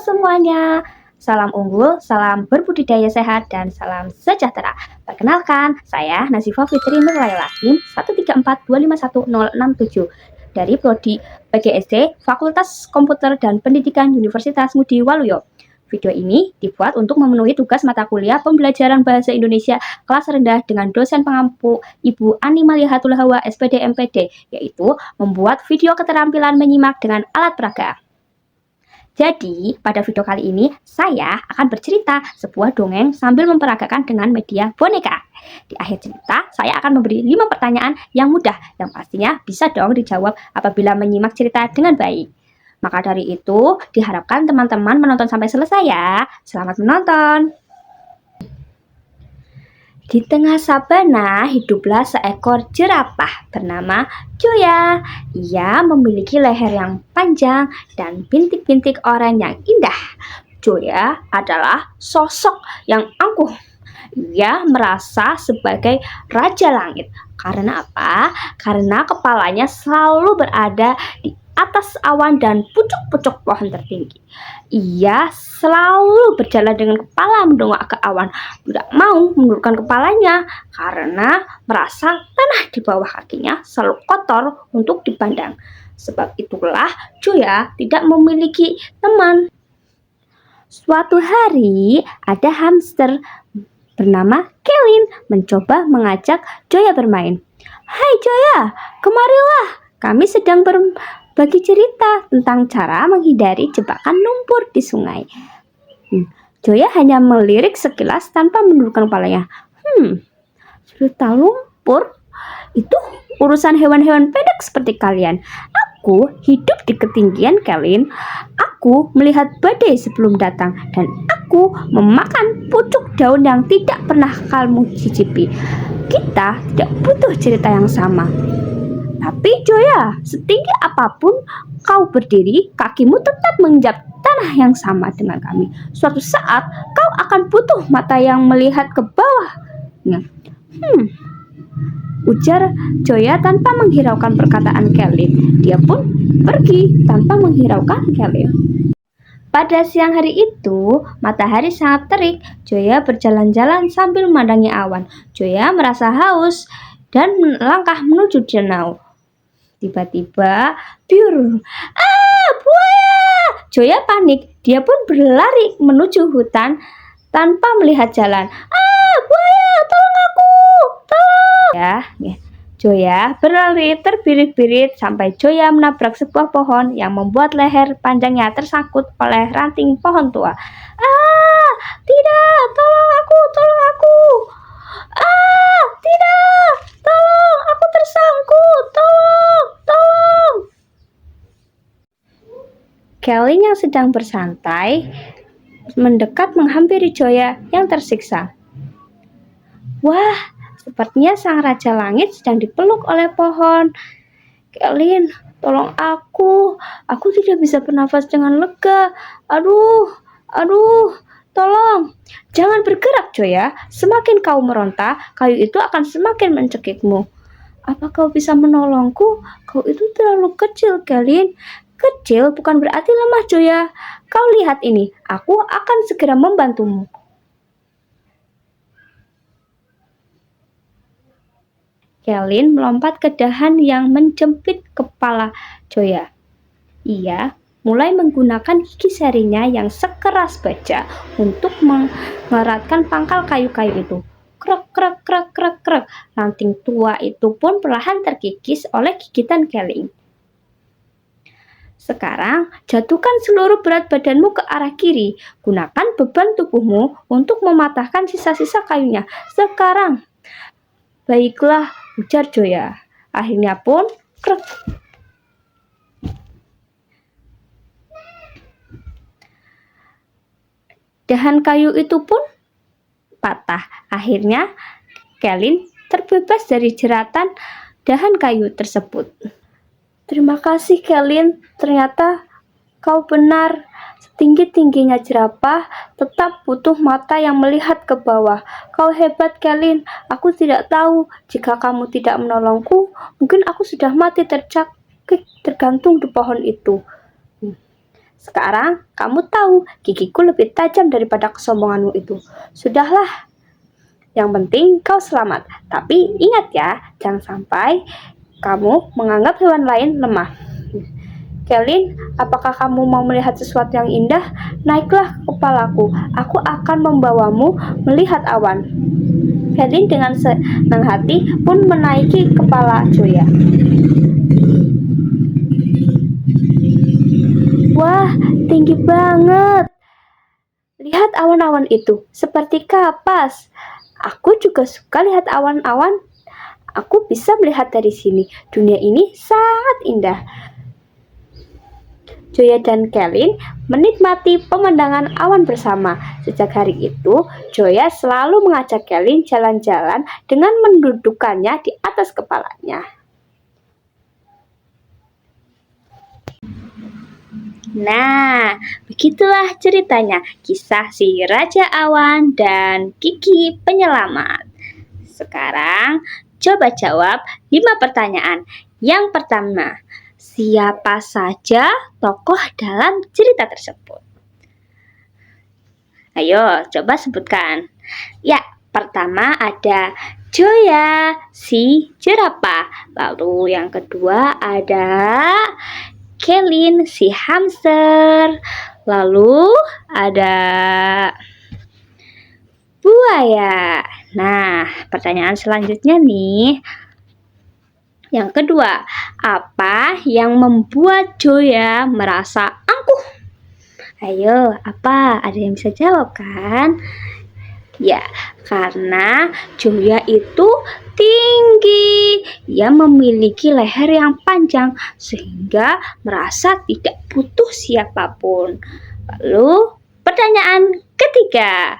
semuanya, salam unggul, salam berbudidaya sehat, dan salam sejahtera. Perkenalkan, saya Nazifa Fitri Nurlaila Kim 134251067 dari Prodi PGSD Fakultas Komputer dan Pendidikan Universitas Ngudi Waluyo. Video ini dibuat untuk memenuhi tugas mata kuliah pembelajaran Bahasa Indonesia kelas rendah dengan dosen pengampu Ibu Ani Malihatul Hawa SPD MPD, yaitu membuat video keterampilan menyimak dengan alat peraga. Jadi, pada video kali ini, saya akan bercerita sebuah dongeng sambil memperagakan dengan media boneka. Di akhir cerita, saya akan memberi 5 pertanyaan yang mudah, yang pastinya bisa dong dijawab apabila menyimak cerita dengan baik. Maka dari itu, diharapkan teman-teman menonton sampai selesai ya. Selamat menonton! Di tengah sabana hiduplah seekor jerapah bernama Joya. Ia memiliki leher yang panjang dan bintik-bintik oranye yang indah. Joya adalah sosok yang angkuh. Ia merasa sebagai raja langit. Karena apa? Karena kepalanya selalu berada di atas awan dan pucuk-pucuk pohon tertinggi. Ia selalu berjalan dengan kepala mendongak ke awan, tidak mau menundukkan kepalanya karena merasa tanah di bawah kakinya selalu kotor untuk dipandang. Sebab itulah Joya tidak memiliki teman. Suatu hari ada hamster bernama Kelin mencoba mengajak Joya bermain. "Hai Joya, kemarilah, kami sedang berbagi cerita tentang cara menghindari jebakan lumpur di sungai." Joya hanya melirik sekilas tanpa menundukkan kepalanya. Cerita lumpur? Itu urusan hewan-hewan pendek seperti kalian. Aku hidup di ketinggian Kelin. Aku melihat badai sebelum datang dan aku memakan pucuk daun yang tidak pernah kamu cicipi. Kita tidak butuh cerita yang sama. Tapi Joya, setinggi apapun kau berdiri, kakimu tetap menginjak tanah yang sama dengan kami. Suatu saat kau akan butuh mata yang melihat ke bawah. Ujar Joya tanpa menghiraukan perkataan Kelin. Dia pun pergi tanpa menghiraukan Kelin. Pada siang hari itu, matahari sangat terik. Joya berjalan-jalan sambil memandangi awan. Joya merasa haus dan melangkah menuju danau. Tiba-tiba, buaya! Joya panik. Dia pun berlari menuju hutan tanpa melihat jalan. Buaya, tolong aku! Tolong! Joya berlari terbirit-birit sampai Joya menabrak sebuah pohon yang membuat leher panjangnya tersangkut oleh ranting pohon tua. Tidak, tolong aku, tolong aku! Tidak, tolong, aku tersangkut, tolong, tolong! Kelin yang sedang bersantai mendekat menghampiri Joya yang tersiksa. Wah, sepertinya sang raja langit sedang dipeluk oleh pohon. Kelin, tolong aku tidak bisa bernafas dengan lega. Aduh, tolong. Jangan bergerak Joya, semakin kau meronta, kayu itu akan semakin mencekikmu. Apa kau bisa menolongku? Kau itu terlalu kecil, Kelin. Kecil bukan berarti lemah Joya. Kau lihat ini, aku akan segera membantumu. Kelin melompat ke dahan yang menjepit kepala Joya. Ia mulai menggunakan gigi serinya yang sekeras baja untuk mengeratkan pangkal kayu-kayu itu. Krek, krek, krek, krek, krek. Ranting tua itu pun perlahan terkikis oleh gigitan Kelin. Sekarang, jatuhkan seluruh berat badanmu ke arah kiri. Gunakan beban tubuhmu untuk mematahkan sisa-sisa kayunya. Sekarang. Baiklah, ujar Joya. Akhirnya pun, krek. Dahan kayu itu pun patah. Akhirnya, Kelin terbebas dari jeratan dahan kayu tersebut. Terima kasih Kelin, ternyata kau benar. Setinggi-tingginya jerapah tetap butuh mata yang melihat ke bawah. Kau hebat Kelin, aku tidak tahu jika kamu tidak menolongku, mungkin aku sudah mati tergantung di pohon itu. Sekarang kamu tahu gigiku lebih tajam daripada kesombonganmu itu. Sudahlah, yang penting kau selamat. Tapi ingat ya, jangan sampai kamu menganggap hewan lain lemah. Kelin, apakah kamu mau melihat sesuatu yang indah? Naiklah ke kepalaku, aku akan membawamu melihat awan. Kelin dengan senang hati pun menaiki kepala Joya. Wah, tinggi banget. Lihat awan-awan itu, seperti kapas. Aku juga suka lihat awan-awan. Aku bisa melihat dari sini. Dunia ini sangat indah. Joya dan Kelin menikmati pemandangan awan bersama. Sejak hari itu, Joya selalu mengajak Kelin jalan-jalan dengan mendudukkannya di atas kepalanya. Nah, begitulah ceritanya, kisah si Raja Awan dan Gigi Penyelamat. Sekarang, coba jawab 5 pertanyaan. Yang pertama, siapa saja tokoh dalam cerita tersebut? Ayo, coba sebutkan. Ya, pertama ada Joya, si jerapah. Lalu yang kedua ada Kelin, si hamster. Lalu ada buaya. Nah, pertanyaan selanjutnya nih. Yang kedua, apa yang membuat Joya merasa angkuh? Ayo, apa? Ada yang bisa jawab kan? Ya, karena Joya itu tinggi. Ia memiliki leher yang panjang sehingga merasa tidak butuh siapapun. Lalu, pertanyaan ketiga.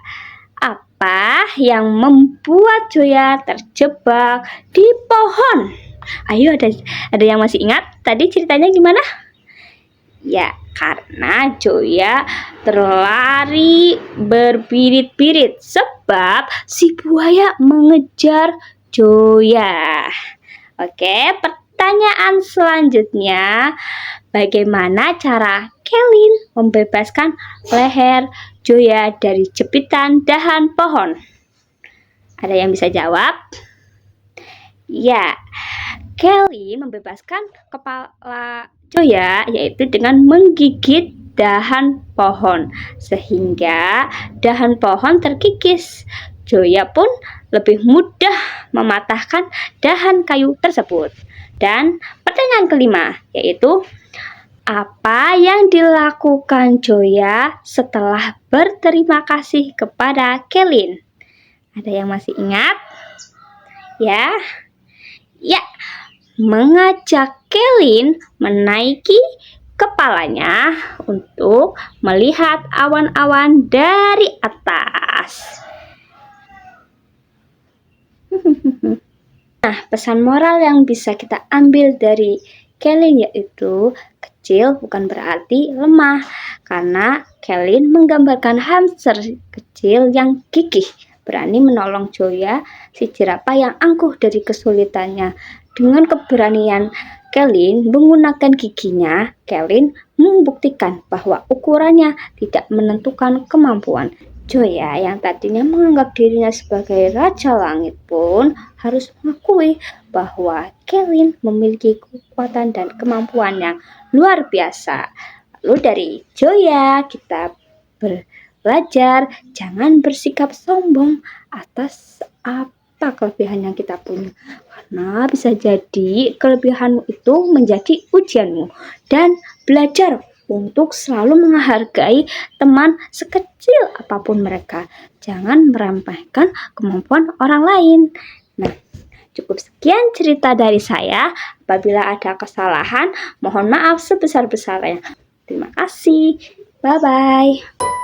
Apa yang membuat Joya terjebak di pohon? Ayo, ada yang masih ingat tadi ceritanya gimana? Ya, karena Joya terlari berbirit-birit sebab si buaya mengejar Joya. Oke, pertanyaan selanjutnya. Bagaimana cara Kelin membebaskan leher Joya dari jepitan dahan pohon? Ada yang bisa jawab? Ya, Kelin membebaskan kepala Joya yaitu dengan menggigit dahan pohon sehingga dahan pohon terkikis. Joya pun lebih mudah mematahkan dahan kayu tersebut. Dan pertanyaan kelima yaitu apa yang dilakukan Joya setelah berterima kasih kepada Kelin? Ada yang masih ingat? Ya. Ya, mengajak Kelin menaiki kepalanya untuk melihat awan-awan dari atas. Nah, pesan moral yang bisa kita ambil dari Kelin yaitu kecil bukan berarti lemah, karena Kelin menggambarkan hamster kecil yang gigih, berani menolong Joya, si jerapah yang angkuh dari kesulitannya. Dengan keberanian Kelin menggunakan giginya, Kelin membuktikan bahwa ukurannya tidak menentukan kemampuan. Joya yang tadinya menganggap dirinya sebagai raja langit pun harus mengakui bahwa Kelin memiliki kekuatan dan kemampuan yang luar biasa. Lalu dari Joya kita belajar jangan bersikap sombong atas apa kelebihan yang kita punya, karena bisa jadi kelebihanmu itu menjadi ujianmu. Dan belajar untuk selalu menghargai teman sekecil apapun mereka. Jangan meremehkan kemampuan orang lain. Nah, cukup sekian cerita dari saya. Apabila ada kesalahan, mohon maaf sebesar-besarnya. Terima kasih. Bye-bye.